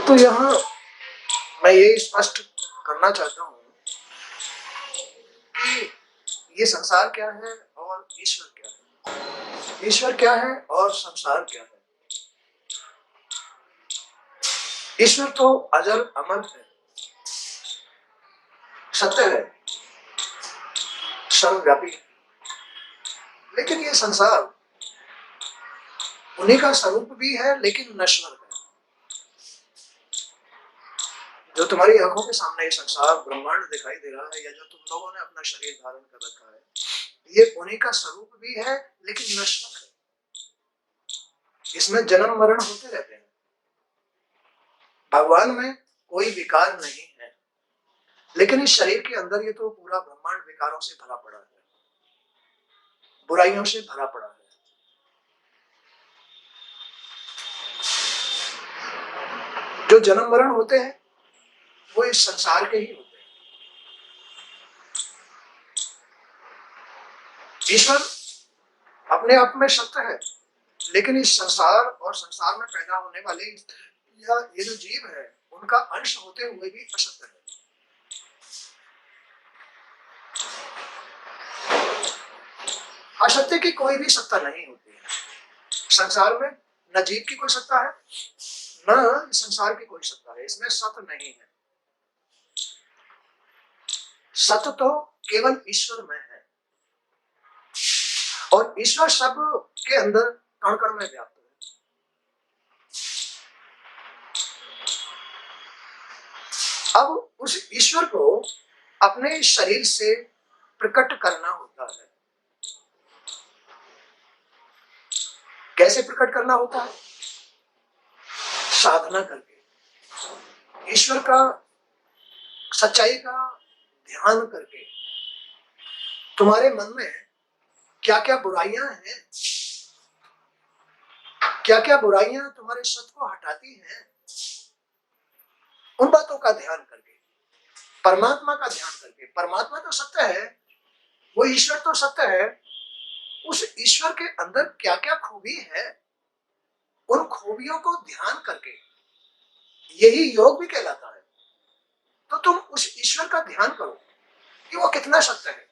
तो यहाँ मैं ये स्पष्ट करना चाहता हूँ कि ये संसार क्या है और ईश्वर क्या है। ईश्वर क्या है और संसार क्या है। ईश्वर तो अजर अमर है, सत्य है, सर्वव्यापी है। लेकिन ये संसार उन्हीं का स्वरूप भी है, लेकिन नश्वर है। जो तुम्हारी आंखों के सामने ये संसार ब्रह्मांड दिखाई दे रहा है, या जो तुम लोगों ने अपना शरीर धारण कर रखा है, ये उन्हीं का स्वरूप भी है, लेकिन नश्वर है। इसमें जन्म मरण होते रहते हैं। भगवान में कोई विकार नहीं है, लेकिन इस शरीर के अंदर ये तो पूरा ब्रह्मांड विकारों से भरा पड़ा है, बुराइयों से भरा पड़ा है। जो जन्म मरण होते हैं वो इस संसार के ही होते हैं। ईश्वर अपने आप में सत्य है, लेकिन इस संसार और संसार में पैदा होने वाले या ये जो जीव है उनका अंश होते हुए भी असत्य है। असत्य की कोई भी सत्ता नहीं होती है। संसार में न जीव की कोई सत्ता है, न संसार की कोई सत्ता है। इसमें सत्य नहीं है। सत्य तो केवल ईश्वर में है, और ईश्वर सब के अंदर कण कण में व्याप्त है। अब उस ईश्वर को अपने शरीर से प्रकट करना होता है। कैसे प्रकट करना होता है? साधना करके, ईश्वर का सच्चाई का ध्यान करके। तुम्हारे मन में क्या क्या बुराइयां हैं, क्या क्या बुराइयां तुम्हारे सत्य को हटाती हैं, उन बातों का ध्यान करके, परमात्मा का ध्यान करके। परमात्मा तो सत्य है, वो ईश्वर तो सत्य है। उस ईश्वर के अंदर क्या क्या खूबी है, उन खूबियों को ध्यान करके, यही योग भी कहलाता है। तो तुम उस ईश्वर का ध्यान करो कि वो कितना सत्य है।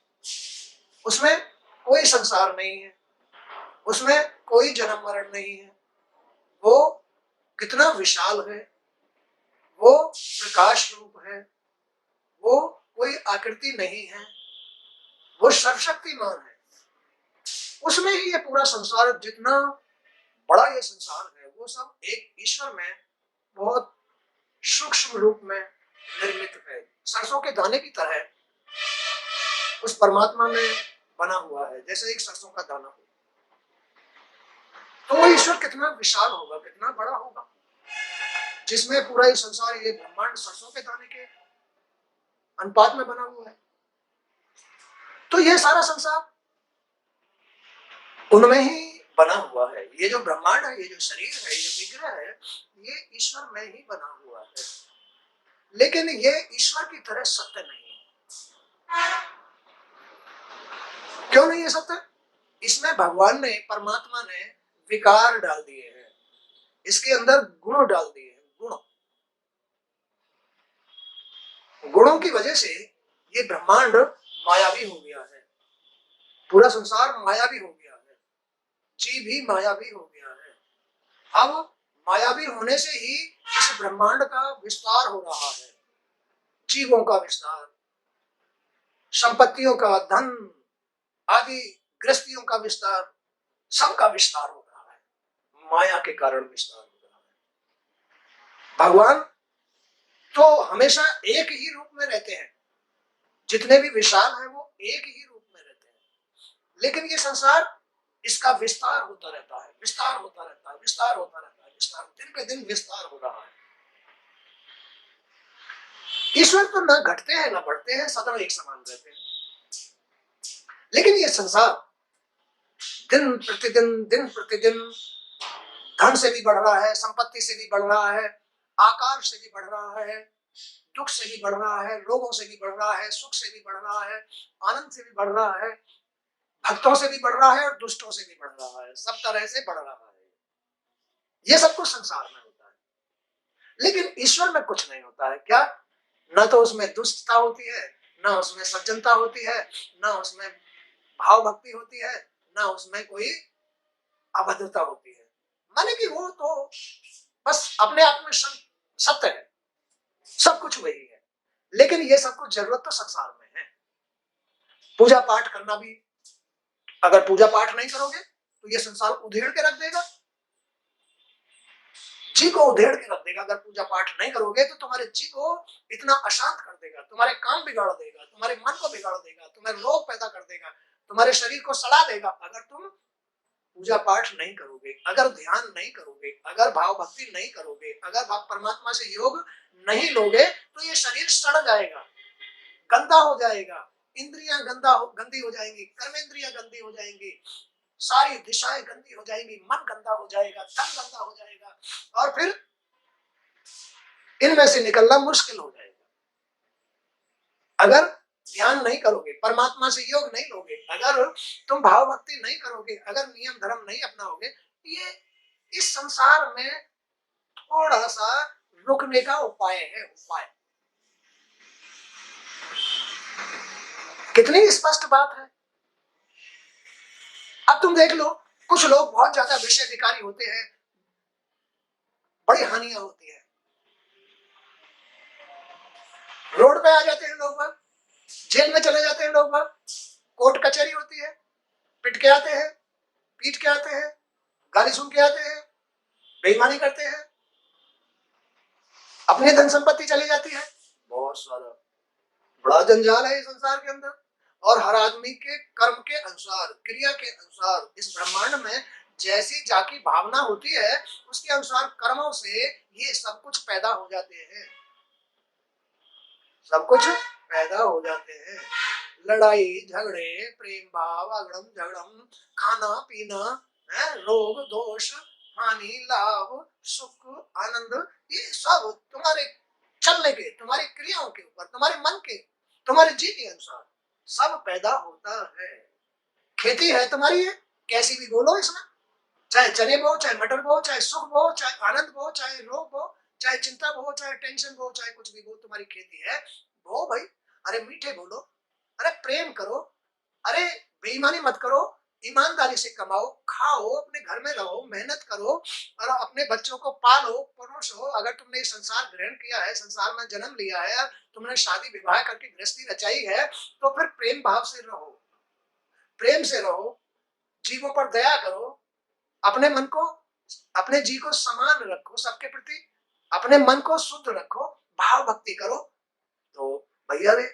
उसमें कोई संसार नहीं है, उसमें कोई जन्म मरण नहीं है। वो कितना विशाल है, वो प्रकाश रूप है, वो कोई आकृति नहीं है, वो सर्वशक्तिमान है। उसमें ही ये पूरा संसार, जितना बड़ा ये संसार है, वो सब एक ईश्वर में बहुत सूक्ष्म रूप में निर्मित है। सरसों के दाने की तरह उस परमात्मा में बना हुआ है, जैसे एक सरसों का दाना हो। तो वो ईश्वर कितना विशाल होगा, कितना बड़ा होगा, जिसमें पूरा ये संसार, ये ब्रह्मांड सरसों के दाने के अनुपात में बना हुआ है। तो ये सारा संसार उनमें ही बना हुआ है। ये जो ब्रह्मांड है, ये जो शरीर है, ये जो विग्रह है, ये ईश्वर में ही बना हुआ है। लेकिन ये ईश्वर की तरह सत्य नहीं है। क्यों नहीं है सत्य? इसमें भगवान ने, परमात्मा ने विकार डाल दिए हैं, इसके अंदर गुण डाल दिए हैं। गुणों की वजह से ये ब्रह्मांड मायावी हो गया है, पूरा संसार मायावी हो गया है, जीव भी मायावी हो गया है। अब मायावी होने से ही इस ब्रह्मांड का विस्तार हो रहा है। जीवों का विस्तार, संपत्तियों का, धन आदि गृहस्थियों का विस्तार, सबका विस्तार हो रहा है। माया के कारण विस्तार हो रहा है। भगवान तो हमेशा एक ही रूप में रहते हैं। जितने भी विशाल हैं वो एक ही रूप में रहते हैं। लेकिन ये संसार, इसका विस्तार होता रहता है, विस्तार होता रहता है, विस्तार होता रहता है, विस्तार, दिन पे दिन विस्तार हो रहा है। ईश्वर तो न घटते हैं न बढ़ते हैं, सदा एक समान रहते हैं। लेकिन ये संसार दिन प्रतिदिन धन से भी बढ़ रहा है, संपत्ति से भी बढ़ रहा है, आकार से भी बढ़ रहा है, दुख से भी बढ़ रहा है, रोगों से भी बढ़ रहा है, सुख से भी बढ़ रहा है, आनंद से भी बढ़ रहा है, भक्तों से भी बढ़ रहा है और दुष्टों से भी बढ़ रहा है। सब तरह से बढ़ रहा है। ये सब कुछ संसार में होता है। लेकिन ईश्वर में कुछ नहीं होता है। क्या? न तो उसमें दुष्टता होती है, न उसमें सज्जनता होती है, न उसमें भाव भक्ति होती है, न उसमें कोई अभद्रता होती है। माने कि वो तो बस अपने आप में सत्य है, सब कुछ वही है। लेकिन ये सब कुछ जरूरत तो संसार में है। पूजा पाठ करना भी, अगर पूजा पाठ नहीं करोगे तो ये संसार उधेड़ के रख देगा, जी को उधेड़ के रख देगा। अगर पूजा पाठ नहीं करोगे तो तुम्हारे जी को इतना अशांत कर देगा, तुम्हारे काम बिगाड़ देगा, तुम्हारे मन को बिगाड़ देगा, तुम्हें रोग पैदा कर देगा, तुम्हारे शरीर को सड़ा देगा। अगर तुम पूजा पाठ नहीं करोगे, अगर ध्यान नहीं करोगे, अगर भाव भक्ति नहीं करोगे, अगर परमात्मा से योग नहीं लोगे तो ये शरीर सड़ जाएगा, गंदा हो जाएगा, इंद्रियां गंदी हो जाएंगी, कर्मेंद्रियां गंदी हो जाएंगी, सारी दिशाएं गंदी हो जाएंगी, मन गंदा हो जाएगा, तन गंदा हो जाएगा, और फिर इनमें से निकलना मुश्किल हो जाएगा। अगर ध्यान नहीं करोगे, परमात्मा से योग नहीं लोगे, अगर तुम भाव भक्ति नहीं करोगे, अगर नियम धर्म नहीं अपनाओगे, ये इस संसार में थोड़ा सा रुकने का उपाय है। उपाय कितनी स्पष्ट बात है। अब तुम देख लो, कुछ लोग बहुत ज्यादा विषयाधिकारी होते हैं, बड़ी हानियां होती है, रोड पे आ जाते हैं लोग, जेल में चले जाते हैं लोग, कोर्ट कचहरी होती है, पिट के आते हैं, पीट के आते हैं, गाली सुन के आते हैं, बेईमानी करते हैं, अपनी धन संपत्ति चली जाती है, बहुत सारा बड़ा जंजाल है इस संसार के अंदर। और हर आदमी के कर्म के अनुसार, क्रिया के अनुसार, इस ब्रह्मांड में जैसी जाकी भावना होती है उसके अनुसार कर्मों से ये सब कुछ पैदा हो जाते हैं, सब कुछ पैदा हो जाते हैं। लड़ाई झगड़े, प्रेम भाव, अगड़म झगड़म, खाना पीना, रोग दोष, हानि लाभ, सुख आनंद, ये सब तुम्हारे चलने के, तुम्हारी क्रियाओं के ऊपर, तुम्हारे मन के, तुम्हारे जी के अनुसार सब पैदा होता है। खेती है तुम्हारी, है कैसी भी बोलो इसमें, चाहे चने बो, चाहे मटर बो, चाहे सुख बो, चाहे आनंद बो, चाहे रोग बो, चाहे चिंता बो, चाहे टेंशन बो, चाहे कुछ भी बो, तुम्हारी खेती है, बो भाई। अरे मीठे बोलो, अरे प्रेम करो, अरे बेईमानी मत करो, ईमानदारी से कमाओ, खाओ, अपने घर में रहो, मेहनत करो और अपने बच्चों को पालो परोसो। अगर तुमने ये संसार ग्रहण किया है, संसार में जन्म लिया है, तुमने शादी विवाह करके गृहस्थी रचाई है, तो फिर प्रेम भाव से रहो, प्रेम से रहो, जीवों पर दया करो, अपने मन को, अपने जी को समान रखो सबके प्रति, अपने मन को शुद्ध रखो, भाव भक्ति करो, तो भैया रे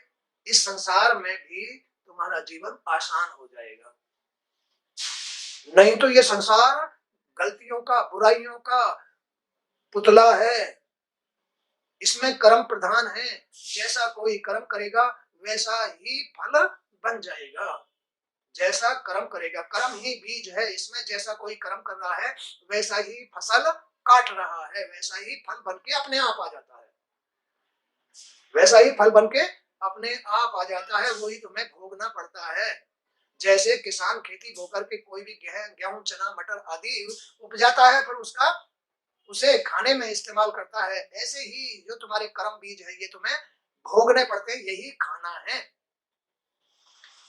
इस संसार में भी तुम्हारा जीवन आसान हो जाएगा। नहीं तो ये संसार गलतियों का, बुराइयों का पुतला है, इसमें कर्म प्रधान है, जैसा कोई कर्म करेगा वैसा ही फल बन जाएगा, जैसा कर्म करेगा, कर्म ही बीज है इसमें, जैसा कोई कर्म कर रहा है वैसा ही फसल काट रहा है, वैसा ही फल बन के अपने आप आ जाता है, वैसा ही फल बन के अपने आप आ जाता है, वही तुम्हें भोगना पड़ता है। जैसे किसान खेती बो करके कोई भी गेहूं चना मटर आदि उपजाता है, फिर उसका उसे खाने में इस्तेमाल करता है, ऐसे ही जो तुम्हारे कर्म बीज है ये तुम्हें भोगने पड़ते हैं, यही खाना है,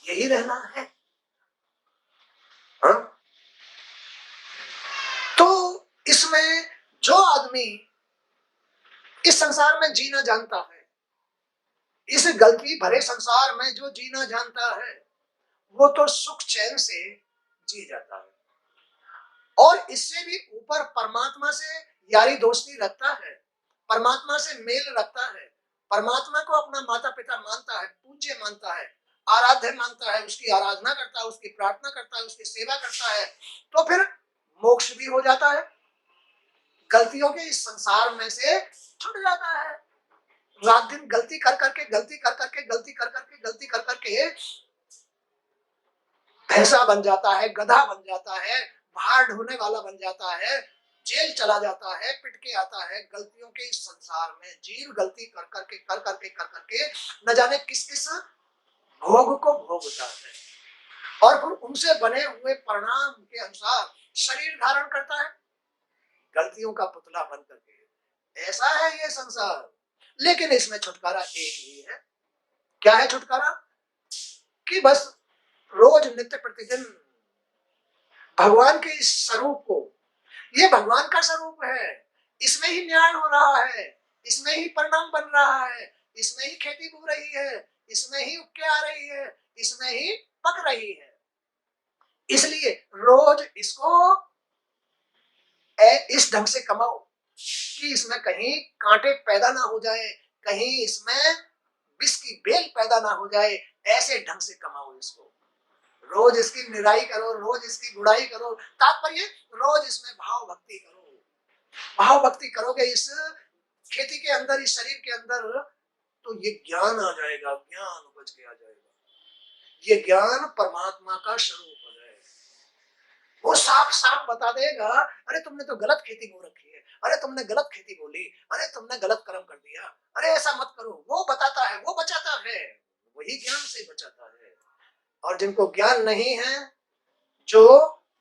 यही रहना है। हाँ? तो इसमें जो आदमी इस संसार में जीना जानता है, इस गलती भरे संसार में जो जीना जानता है, वो तो सुख चैन से जी जाता है, और इससे भी ऊपर परमात्मा से यारी दोस्ती रखता है, परमात्मा से मेल रखता है, परमात्मा को अपना माता पिता मानता है, पूज्य मानता है, आराध्य मानता है, उसकी आराधना करता है, उसकी प्रार्थना करता है, उसकी सेवा करता है, तो फिर मोक्ष भी हो जाता है, गलतियों के इस संसार में से छूट जाता है। रात दिन गलती कर करके, गलती कर करके, गलती कर करके, गलती कर करके भैंसा बन जाता है, गधा बन जाता है, भार ढोने वाला बन जाता है, जेल चला जाता है, पिट के आता है। गलतियों के इस संसार में जीव गलती कर करके कर करके कर करके न जाने किस किस भोग को भोगता है, और फिर उनसे बने हुए परिणाम के अनुसार शरीर धारण करता है, गलतियों का पुतला बन करके। ऐसा है ये संसार, लेकिन इसमें छुटकारा एक ही है। क्या है छुटकारा? कि बस रोज नित्य प्रतिदिन भगवान के इस स्वरूप को, ये भगवान का स्वरूप है, इसमें ही न्याय हो रहा है, इसमें ही परिणाम बन रहा है, इसमें ही खेती बो रही है, इसमें ही उपके आ रही है, इसमें ही पक रही है। इसलिए रोज इसको इस ढंग से कमाओ कि इसमें कहीं कांटे पैदा ना हो जाए, कहीं इसमें विष की बेल पैदा ना हो जाए, ऐसे ढंग से कमाओ इसको। रोज इसकी निराई करो, रोज इसकी गुड़ाई करो। तात्पर्य रोज इसमें भाव भक्ति करो। भाव भक्ति करोगे इस खेती के अंदर, इस शरीर के अंदर, तो ये ज्ञान आ जाएगा, ज्ञान उपज के आ जाएगा। ये ज्ञान परमात्मा का स्वरूप है। वो साफ साफ बता देगा, अरे तुमने तो गलत खेती बो रखी है, अरे तुमने गलत खेती बोली, अरे तुमने गलत कर्म कर दिया, अरे ऐसा मत करो। वो बताता है, वो बचाता है, वही ज्ञान से बचाता है। और जिनको ज्ञान नहीं है, जो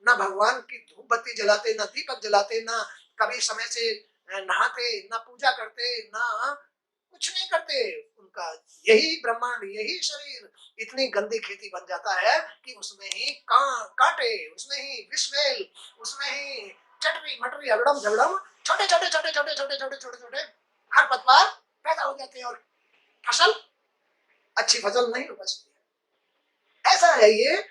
ना भगवान की धूप बत्ती जलाते, ना दीपक जलाते, ना कभी समय से नहाते, ना पूजा करते, ना कुछ नहीं करते, उनका यही ब्रह्मांड, यही शरीर इतनी गंदी खेती बन जाता है कि उसमें ही कांटे, उसमें ही विषमेल, उसमें ही चटरी मटरी हगड़म झगड़म, छोटे छोटे छोटे छोटे छोटे छोटे छोटे छोटे खरपतवार पैदा हो जाते हैं और फसल, अच्छी फसल नहीं उपजती है। ऐसा है ये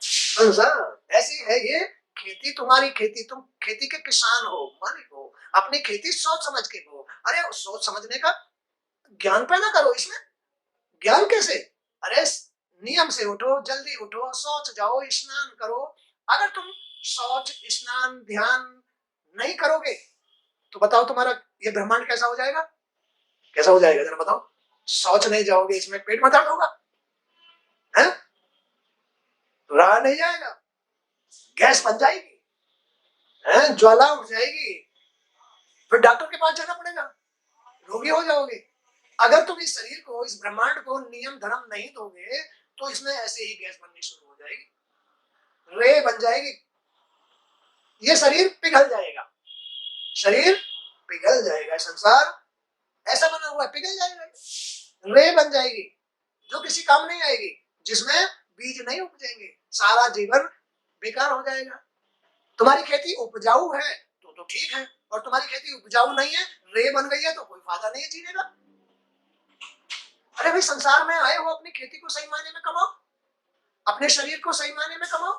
संसार, ऐसी है ये खेती। तुम्हारी खेती, तुम खेती के किसान हो, मालिक हो, अपनी खेती सोच समझ के हो। अरे सोच समझने का ज्ञान पैदा करो इसमें। ज्ञान कैसे? अरे नियम से उठो, जल्दी उठो, सोच जाओ, स्नान करो। अगर तुम सोच स्नान ध्यान नहीं करोगे तो बताओ तुम्हारा ये ब्रह्मांड कैसा हो जाएगा? कैसा हो जाएगा जरा बताओ। सोच नहीं जाओगे, इसमें पेट में दर्द होगा, है? रहा नहीं जाएगा, गैस बन जाएगी, है? ज्वाला उठ जाएगी, फिर डॉक्टर के पास जाना पड़ेगा, रोगी हो जाओगे। अगर तुम इस शरीर को, इस ब्रह्मांड को नियम धर्म नहीं दोगे तो इसमें ऐसे ही गैस बननी शुरू हो जाएगी, रे बन जाएगी, ये शरीर पिघल जाएगा, शरीर पिघल जाएगा। संसार ऐसा बना हुआ है, पिघल जाएगा, रे बन जाएगी जो किसी काम नहीं आएगी, जिसमें बीज नहीं उपजेंगे, सारा जीवन बेकार हो जाएगा। तुम्हारी खेती उपजाऊ है तो ठीक है, और तुम्हारी खेती उपजाऊ नहीं है, रे बन गई है, तो कोई फायदा नहीं है जीने का। अरे भाई संसार में आए हो, अपनी खेती को सही मायने में कमाओ, अपने शरीर को सही मायने में कमाओ,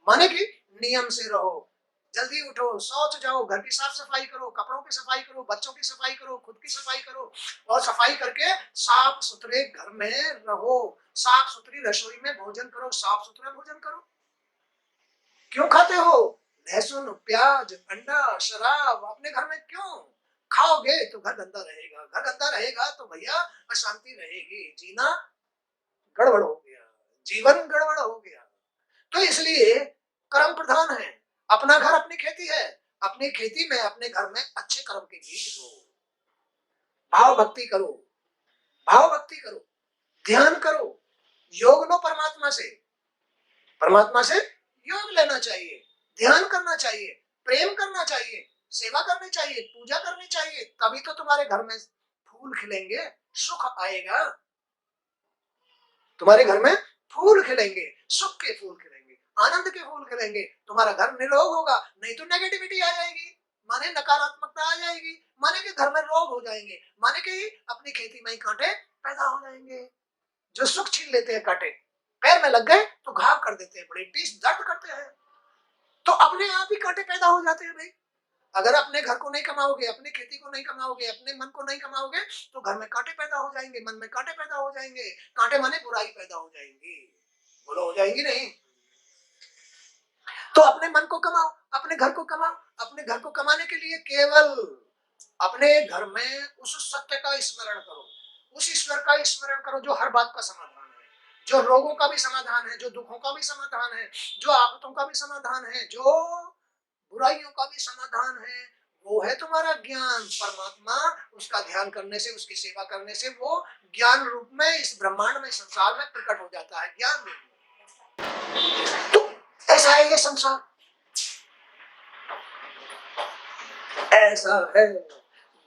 माने कि नियम से रहो, जल्दी उठो, सोच जाओ, घर की साफ सफाई करो, कपड़ों की सफाई करो, बच्चों की सफाई करो, खुद की सफाई करो, और सफाई करके साफ सुथरे घर में रहो, साफ सुथरी रसोई में भोजन करो, साफ सुथरा भोजन करो। क्यों खाते हो लहसुन प्याज अंडा शराब अपने घर में? क्यों खाओगे? तो घर गंदा रहेगा, घर गंदा रहेगा तो भैया अशांति रहेगी, जीना गड़बड़ हो गया, जीवन गड़बड़ हो गया। तो इसलिए कर्म प्रधान है, अपना घर अपनी खेती है, अपनी खेती में अपने घर में अच्छे कर्म के बीज बो, भाव भक्ति करो, भाव भक्ति करो, ध्यान करो, योग लो परमात्मा से, परमात्मा से योग लेना चाहिए, ध्यान करना चाहिए, प्रेम करना चाहिए, सेवा करनी चाहिए, पूजा करनी चाहिए, तभी तो तुम्हारे घर में फूल खिलेंगे, सुख आएगा, तुम्हारे घर में फूल खिलेंगे, सुख के फूल खिलेंगे, आनंद के फूल खिलेंगे, तुम्हारा घर निरोग होगा। नहीं तो नेगेटिविटी आ जाएगी, माने नकारात्मकता आ जाएगी, माने कि घर में रोग हो जाएंगे, माने कि अपनी खेती में ही कांटे पैदा हो जाएंगे। जो सुख छीन लेते हैं कांटे, पैर में लग गए तो घाव कर देते हैं, बड़े टीस दर्द करते हैं, तो अपने आप ही कांटे पैदा हो जाते हैं भाई। अगर अपने घर को नहीं कमाओगे, अपनी खेती को नहीं कमाओगे, अपने मन को नहीं कमाओगे, तो घर में कांटे पैदा हो जाएंगे, मन में कांटे पैदा हो जाएंगे, कांटे माने बुराई पैदा हो जाएंगी, बोलो हो जाएंगी नहीं? तो अपने मन को कमाओ, अपने घर को कमाओ। अपने घर को कमाने के लिए केवल अपने घर में उस सत्य का स्मरण करो, उस ईश्वर का स्मरण करो जो हर बात का समाधान है, जो रोगों का भी समाधान है, जो दुखों का भी समाधान है, जो आफतों का भी समाधान है, जो बुराइयों का भी समाधान है। वो है तुम्हारा ज्ञान, परमात्मा। उसका ध्यान करने से, उसकी सेवा करने से वो ज्ञान रूप में इस ब्रह्मांड में, संसार में प्रकट हो जाता है, ज्ञान रूप में। तो ऐसा है ये संसार, ऐसा है।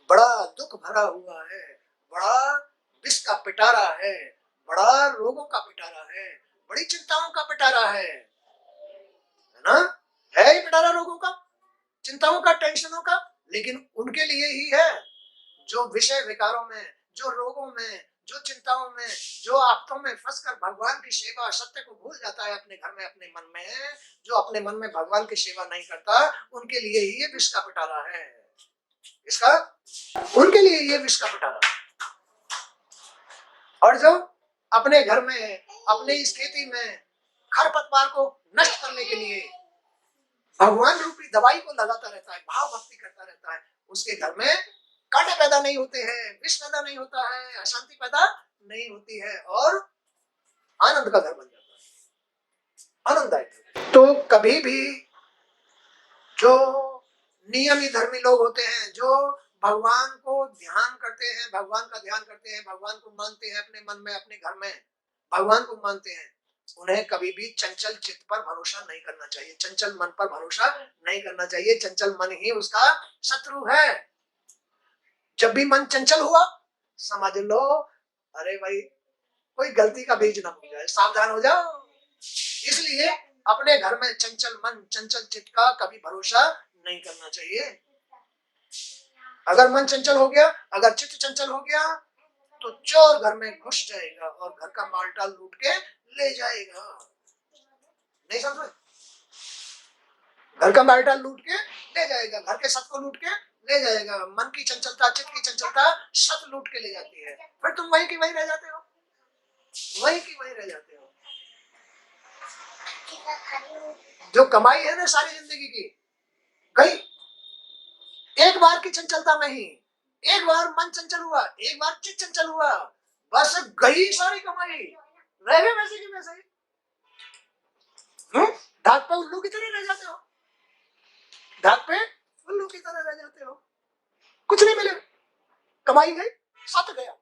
बड़ा दुख भरा हुआ है, बड़ा विष का पिटारा है, बड़ा रोगों का पिटारा है, बड़ी चिंताओं का पिटारा है ना? है ही पिटारा रोगों का, चिंताओं का, टेंशनों का। लेकिन उनके लिए ही है जो विषय विकारों में, जो रोगों में, जो चिंताओं में, जो आफतों में फंसकर भगवान की सेवा, सत्य को भूल जाता है अपने घर में, अपने मन में, जो अपने मन में भगवान की सेवा नहीं करता, उनके लिए ही ये विष का पिटारा है। इसका उनके लिए ये विष का पिटारा। और जो अपने घर में, अपने इस खेती में खरपतवार को नष्ट करने के लिए भगवान रूपी दवाई को लगाता रहता है, भाव भक्ति करता रहता है, उसके घर में कांटे पैदा नहीं होते हैं, विष पैदा नहीं होता है, अशांति पैदा नहीं होती है, और आनंद का घर बन जाता है, आनंददायक। तो कभी भी जो नियमित धर्मी लोग होते हैं, जो भगवान को ध्यान करते हैं, भगवान का ध्यान करते हैं, भगवान को मानते हैं अपने मन में, अपने घर में भगवान को मानते हैं, उन्हें कभी भी चंचल चित्त पर भरोसा नहीं करना चाहिए, चंचल मन पर भरोसा नहीं करना चाहिए। चंचल मन ही उसका शत्रु है। जब भी मन चंचल हुआ, समझ लो अरे भाई कोई गलती का बीज ना हो जाए, सावधान हो जाओ। इसलिए अपने घर में चंचल मन, चंचल चित्त का कभी भरोसा नहीं करना चाहिए। अगर मन चंचल हो गया, अगर चित्त चंचल हो गया, तो चोर घर में घुस जाएगा और घर का मालटाल लूट के ले जाएगा। नहीं समझ? घर का मालटाल लूट के ले जाएगा, घर के सत को लूट के ले जाएगा। मन की चंचलता, चित्त की चंचलता सत लूट के ले जाती है। फिर तुम वहीं की वहीं रह जाते हो, वहीं की वहीं रह जाते हो। जो कमाई है ना सारी जिंदगी की, गई एक बार की चंचलता में ही। एक बार मन चंचल हुआ, एक बार चित्त चंचल हुआ, बस गई सारी कमाई, रह गए वैसे की वैसे ही। धाक पे उल्लू की तरह रह जाते हो, धाक पे उल्लू की तरह रह जाते हो, कुछ नहीं मिलेगा। कमाई गई, सत गया।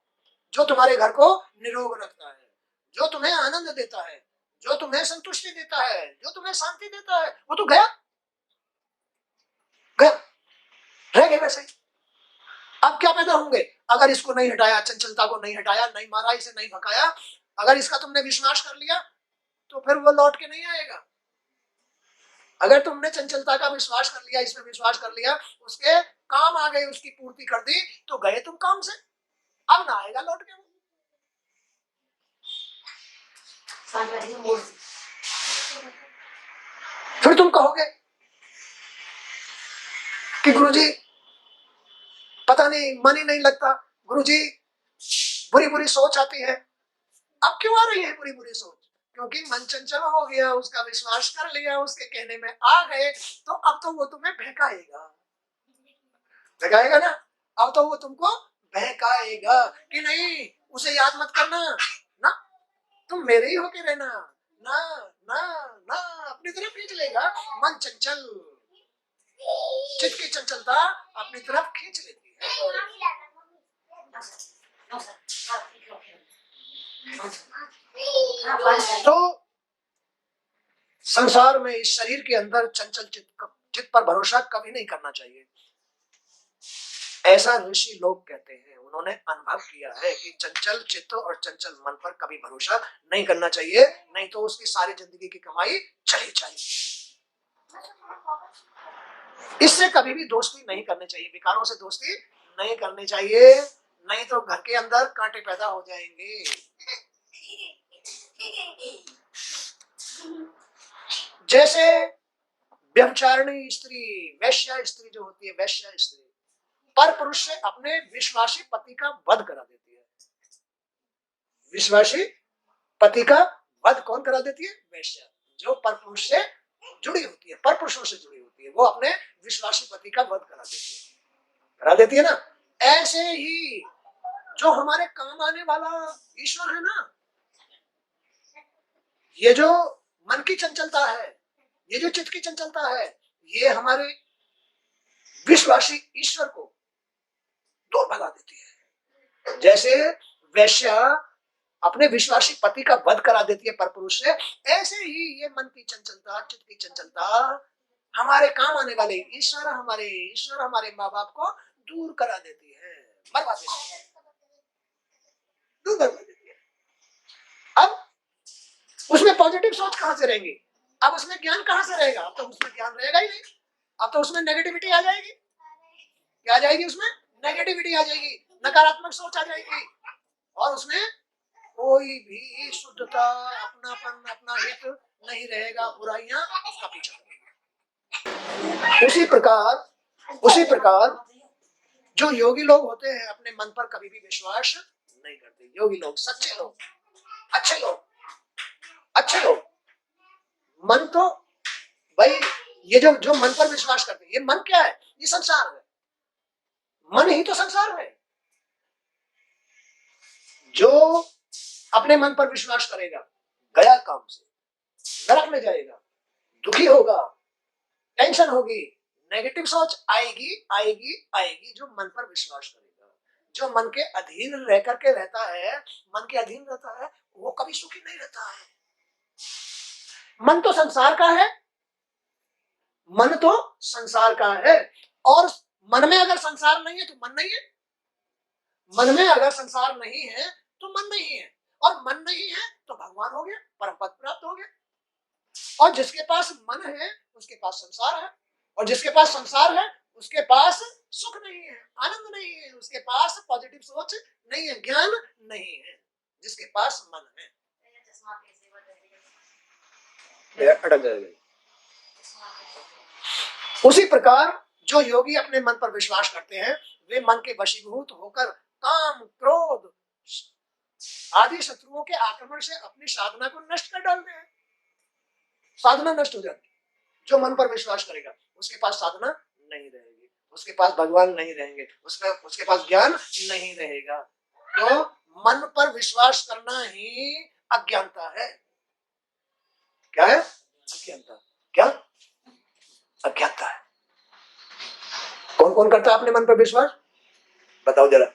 जो तुम्हारे घर को निरोग रखता है, जो तुम्हें आनंद देता है, जो तुम्हें संतुष्टि देता है, जो तुम्हें शांति देता है, वो तो गया, गया, रह गए वैसे ही। अब क्या पैदा होंगे? अगर इसको नहीं हटाया, चंचलता को नहीं हटाया, नहीं मारा, इसे नहीं भगाया, अगर इसका तुमने विश्वास कर लिया, तो फिर वो लौट के नहीं आएगा। अगर तुमने चंचलता का विश्वास कर लिया, इसमें विश्वास कर लिया, उसके काम आ गए, उसकी पूर्ति कर दी, तो गए तुम काम से, अब ना आएगा लौट के। फिर तुम कहोगे कि गुरुजी पता नहीं मन ही नहीं लगता, गुरुजी बुरी बुरी सोच आती है। अब क्यों आ रही है बुरी बुरी सोच? क्योंकि मन चंचल हो गया, उसका विश्वास कर लिया, उसके कहने में आ गए, तो अब तो वो तुम्हें बहकाएगा, बहकाएगा ना। अब तो वो तुमको बहकाएगा कि नहीं उसे याद मत करना ना, तुम मेरे ही होके रहना ना, ना ना, अपनी तरफ खींच लेगा। मन चंचल, चित्त की चंचलता अपनी तरफ खींच लेती है। तो संसार में, इस शरीर के अंदर चंचल चित्त पर भरोसा कभी नहीं करना चाहिए। ऐसा ऋषि लोग कहते हैं, उन्होंने अनुभव किया है कि चंचल चित्त और चंचल मन पर कभी भरोसा नहीं करना चाहिए, नहीं तो उसकी सारी जिंदगी की कमाई चली जाएगी। इससे कभी भी दोस्ती नहीं करनी चाहिए, विकारों से दोस्ती नहीं करनी चाहिए, नहीं तो घर के अंदर कांटे पैदा हो जाएंगे। जैसे व्यभिचारिणी स्त्री, वैश्या स्त्री जो होती है, वैश्या स्त्री पर पुरुष से अपने विश्वासी पति का वध करा देती है। विश्वासी पति का वध कौन करा देती है? वैश्या, जो पर पुरुष से जुड़ी होती है, पर पुरुषों से जुड़ी होती है, वो अपने विश्वासी पति का वध करा देती है ना। ऐसे ही जो हमारे काम आने वाला ईश्वर है ना, ये जो मन की चंचलता है, ये जो चित्त की चंचलता है, ये हमारे विश्वासी ईश्वर को दूर भगा देती है। जैसे वैश्या अपने विश्वासी पति का वध करा देती है परपुरुष से, ऐसे ही ये मन की चंचलता, चित्त की चंचलता हमारे काम आने वाले ईश्वर, हमारे माँ बाप को दूर करा देती है। बर्बाद कर देती है, दूर बर्बाद देती है। अब उसमें पॉजिटिव सोच कहां से रहेंगी? अब उसमें ज्ञान कहां से रहेगा? अब तो उसमें ज्ञान रहेगा ही नहीं, अब तो उसमें नेगेटिविटी आ जाएगी। क्या आ जाएगी? उसमें नेगेटिविटी आ जाएगी, नकारात्मक सोच आ जाएगी, और उसमें कोई भी शुद्धता, अपनापन, अपना हित नहीं रहेगा, बुराइयां उसका पीछा करेंगी। उसी प्रकार जो योगी लोग होते हैं अपने मन पर कभी भी विश्वास नहीं करते। योगी लोग, सच्चे लोग, अच्छे लोग, मन तो भाई, ये जो मन पर विश्वास करते हैं, ये मन क्या है? ये संसार है, मन ही तो संसार है। जो अपने मन पर विश्वास करेगा गया काम से, नरक में जाएगा, दुखी होगा, टेंशन होगी, नेगेटिव सोच आएगी आएगी आएगी। जो मन पर विश्वास करेगा, जो मन के अधीन रह करके रहता है, मन के अधीन रहता है, वो कभी सुखी नहीं रहता है। मन तो संसार का है, मन तो संसार का है, और मन में अगर संसार नहीं है तो मन नहीं है, मन में अगर संसार नहीं है तो मन नहीं है, और मन नहीं है तो भगवान हो गया, परम पद प्राप्त हो गया। और जिसके पास मन है उसके पास संसार है, और जिसके पास संसार है उसके पास सुख नहीं है, आनंद नहीं है, उसके पास पॉजिटिव सोच नहीं है, ज्ञान नहीं है, जिसके पास मन है। अटक जाएगा। उसी प्रकार जो योगी अपने मन पर विश्वास करते हैं, वे मन के वशीभूत होकर काम, क्रोध आदि शत्रुओं के आक्रमण से अपनी साधना को नष्ट कर डालते हैं। साधना नष्ट हो जाती है। जो मन पर विश्वास करेगा उसके पास साधना नहीं रहेगी, उसके पास भगवान नहीं रहेंगे, उसके पास ज्ञान नहीं रहेगा। तो मन पर विश्वास करना ही अज्ञानता है। क्या है? अज्ञानता। क्या? अज्ञानता है। कौन कौन करता है अपने मन पर विश्वास? बताओ जरा।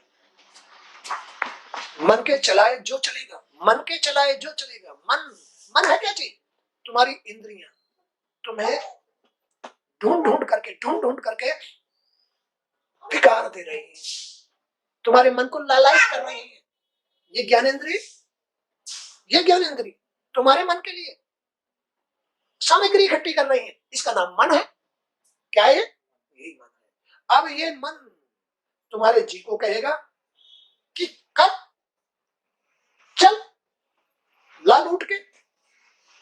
मन के चलाए जो चलेगा, मन के चलाए जो चलेगा। मन है क्या चीज? तुम्हारी इंद्रियां तुम्हें ढूंढ ढूंढ करके विकार दे रही है, तुम्हारे मन को लालायित कर रही है। ये ज्ञानेंद्रिय तुम्हारे मन के लिए सामग्री इकट्ठी कर रही है, इसका नाम मन है। क्या है? यही मन है। अब ये मन तुम्हारे जी को कहेगा कि कर, चल, ला लूट के,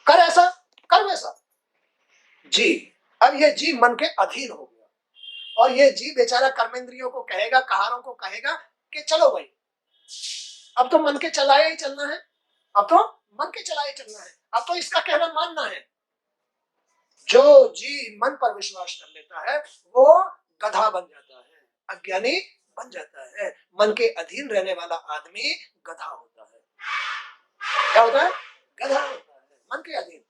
कर ऐसा, कर वैसा। जी, अब ये जी मन के अधीन हो गया, और ये जी बेचारा कर्मेंद्रियों को कहेगा, कहारों को कहेगा कि चलो भाई, अब तो मन के चलाए ही चलना है, अब तो मन के चलाए चलना है, अब तो इसका कहना मानना है। जो जी मन पर विश्वास कर लेता है वो गधा बन जाता है, अज्ञानी बन जाता है। मन के अधीन रहने वाला आदमी गधा होता है। क्या होता है? गधा होता है, मन के अधीन।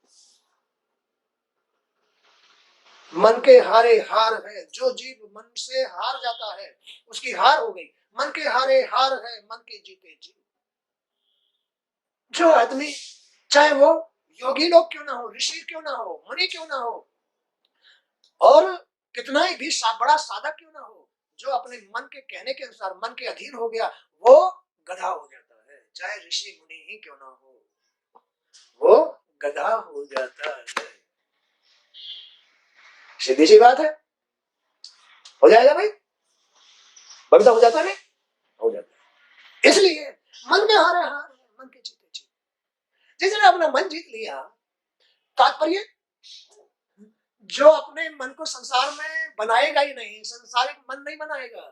मन के हारे हार है। जो जीव मन से हार जाता है उसकी हार हो गई। मन के हारे हार है, मन के जीते जीव। जो आदमी, चाहे वो योगी लोग क्यों ना हो, ऋषि क्यों ना हो, मुनि क्यों ना हो, और कितना ही भी बड़ा साधक क्यों ना हो, जो अपने मन के कहने के अनुसार मन के अधीन हो गया वो गधा हो जाता है। चाहे ऋषि मुनि ही क्यों ना हो, वो गधा हो जाता है। सीधी सी बात है। हो जाएगा भाई? बगदा हो जाता नहीं? हो जाता है। इसलिए मन में हारे हार, मन के जीते जीत। जिसने अपना मन जीत लिया, तात्पर्य जो अपने मन को संसार में बनाएगा ही नहीं, संसारिक मन नहीं बनाएगा,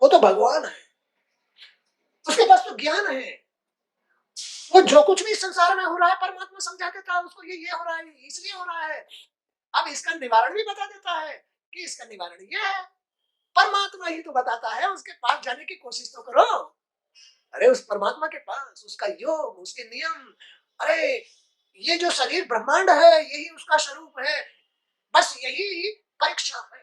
वो तो भगवान है, उसके पास तो ज्ञान है। वो जो कुछ भी संसार में हो रहा है परमात्मा समझा देता है उसको, ये हो रहा है, इसलिए हो रहा है। अब इसका निवारण भी बता देता है कि इसका निवारण ये है। परमात्मा ही तो बताता है, उसके पास जाने की कोशिश तो करो। अरे उस परमात्मा के पास, उसका योग, उसके नियम, अरे ये जो शरीर ब्रह्मांड है यही उसका स्वरूप है। बस यही परीक्षा है,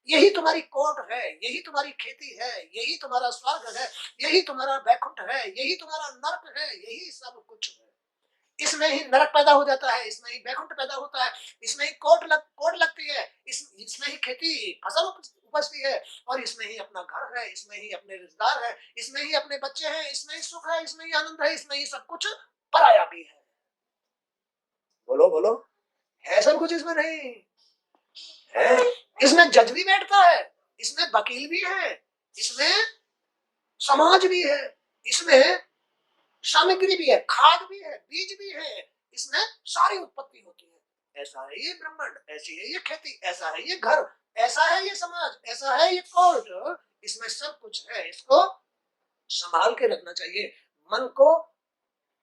यही तुम्हारी कोर्ट है, यही तुम्हारी खेती है, यही तुम्हारा स्वर्ग है, यही तुम्हारा वैकुंठ है, यही तुम्हारा नरक है, यही सब कुछ है। इसमें ही नरक पैदा हो जाता है, इसमें ही बैकुंठ पैदा होता है, इसमें ही कोट लगती है, इसमें ही खेती फसल उपजती है, और इसमें ही अपना घर है, इसमें ही अपने रिश्तेदार है, इसमें ही अपने बच्चे हैं, इसमें ही सुख है, इसमें ही आनंद है, इसमें ही सब कुछ पराया भी है। बोलो बोलो, है सब कुछ इसमें? नहीं है। इसमें जज भी बैठता है, इसमें वकील भी है, इसमें समाज भी है, इसमें सामग्री भी है, खाद भी है, बीज भी है, इसमें सारी उत्पत्ति होती है। ऐसा है ये ब्रह्मांड, ऐसी है ये खेती, ऐसा है ये घर, ऐसा है ये समाज, ऐसा है ये कोर्ट, इसमें सब कुछ है। इसको संभाल के रखना चाहिए। मन को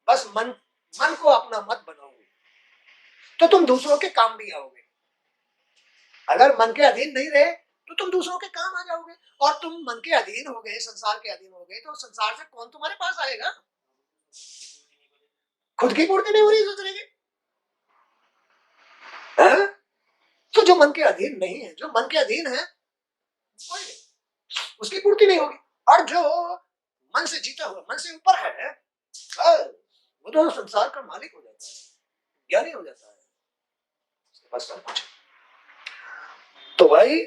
बस मन को अपना मत बनाओगे तो तुम दूसरों के काम भी आओगे। अगर मन के अधीन नहीं रहे तो तुम दूसरों के काम आ जाओगे, और तुम मन के अधीन हो गए, संसार के अधीन हो गए, तो संसार से कौन तुम्हारे पास आएगा? खुद की पूर्ति नहीं हो रही दूसरे की, तो जो मन के अधीन नहीं है, जो मन के अधीन है, कोई नहीं, उसकी पूर्ति नहीं होगी। और जो मन से जीता हुआ, मन से ऊपर है, वो तो संसार का मालिक हो जाता है, ज्ञानी हो जाता है, उसके पास सब कुछ। तो भाई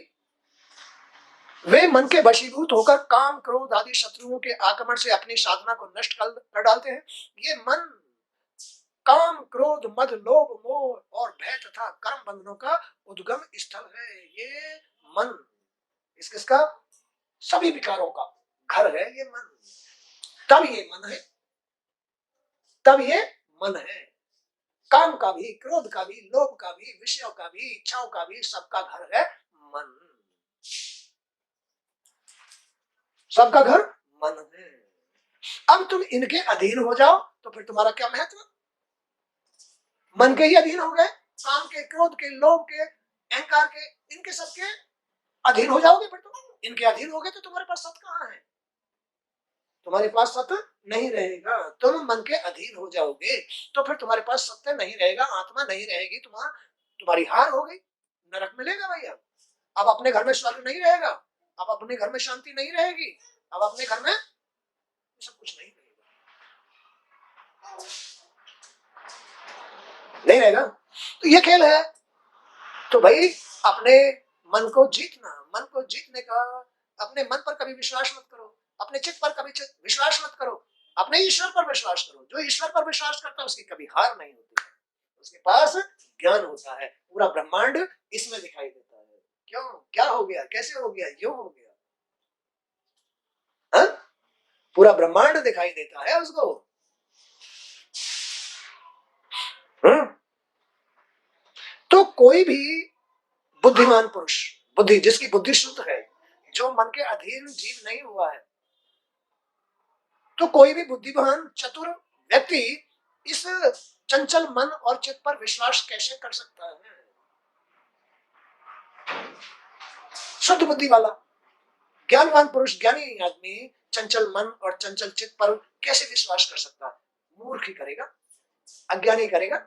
वे मन के वशीभूत होकर काम क्रोध आदि शत्रुओं के आक्रमण से अपनी साधना को नष्ट कर डालते हैं। ये मन काम क्रोध मद लोभ मोह और भय तथा कर्म बंधनों का उद्गम स्थल है। ये मन किसका? सभी विकारों का घर है ये मन। तब ये मन है, तब ये मन है। काम का भी, क्रोध का भी, लोभ का भी, विषयों का भी, इच्छाओं का भी, सबका घर है मन। सबका घर मन है। अब तुम इनके अधीन हो जाओ तो फिर तुम्हारा क्या महत्व? मन के ही अधीन हो गए, काम के, क्रोध के, लोभ के, अहंकार के, इनके सबके अधीन हो जाओगे। फिर तुम इनके अधीन हो गए तो तुम्हारे पास सत्य कहाँ है? तुम्हारे पास सत्य नहीं रहेगा। तुम मन के अधीन हो जाओगे तो फिर तुम्हारे पास सत्य नहीं रहेगा, आत्मा नहीं रहेगी, तुम्हारी हार हो गई, नरक मिलेगा भैया। अब अपने घर में स्वर्ग नहीं रहेगा, अब अपने घर में शांति नहीं रहेगी, अब अपने घर में सब कुछ नहीं रहेगा, नहीं रहेगा। तो ये खेल है। तो भाई अपने मन को जीतना, मन को जीतने का, अपने मन पर कभी विश्वास मत करो, अपने चित्त पर कभी विश्वास मत करो, अपने ईश्वर पर विश्वास करो। जो ईश्वर पर विश्वास करता है उसकी कभी हार नहीं होती है, उसके पास ज्ञान होता है। पूरा ब्रह्मांड इसमें दिखाई देता है। क्यों? क्या हो गया, कैसे हो गया, यूं हो गया, हा? पूरा ब्रह्मांड दिखाई देता है उसको। तो कोई भी बुद्धिमान पुरुष, बुद्धि जिसकी बुद्धि शुद्ध है, जो मन के अधीन जीव नहीं हुआ है, तो कोई भी बुद्धिमान चतुर व्यक्ति इस चंचल मन और चित्त पर विश्वास कैसे कर सकता है? शुद्ध बुद्धि वाला ज्ञानवान पुरुष, ज्ञानी आदमी चंचल मन और चंचल चित्त पर कैसे विश्वास कर सकता है? मूर्ख ही करेगा, अज्ञानी करेगा,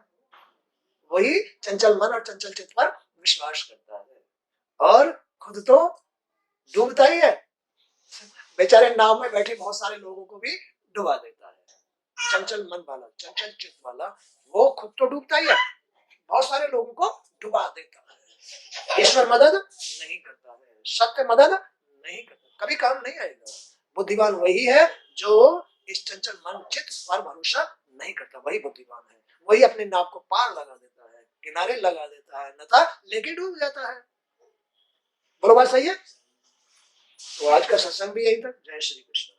वही चंचल मन और चंचल चित्त पर विश्वास करता है और खुद तो डूबता ही है। बेचारे नाव में बैठे बहुत सारे लोगों को भी डुबा देता है। चंचल मन वाला, चंचल चित्त वाला, वो खुद तो डूबता ही है, बहुत सारे लोगों को डुबा देता है। ईश्वर मदद नहीं करता है, सत्य मदद नहीं करता, कभी काम नहीं आएगा। बुद्धिमान वही है जो इस चंचल मन चित्त पर भरोसा नहीं करता, वही बुद्धिमान है। वही अपने नाव को पार लगा देता है, किनारे लगा देता है, नता लेके डूब जाता है। बोलो बात सही है? तो आज का सत्संग भी यही था। जय श्री कृष्ण।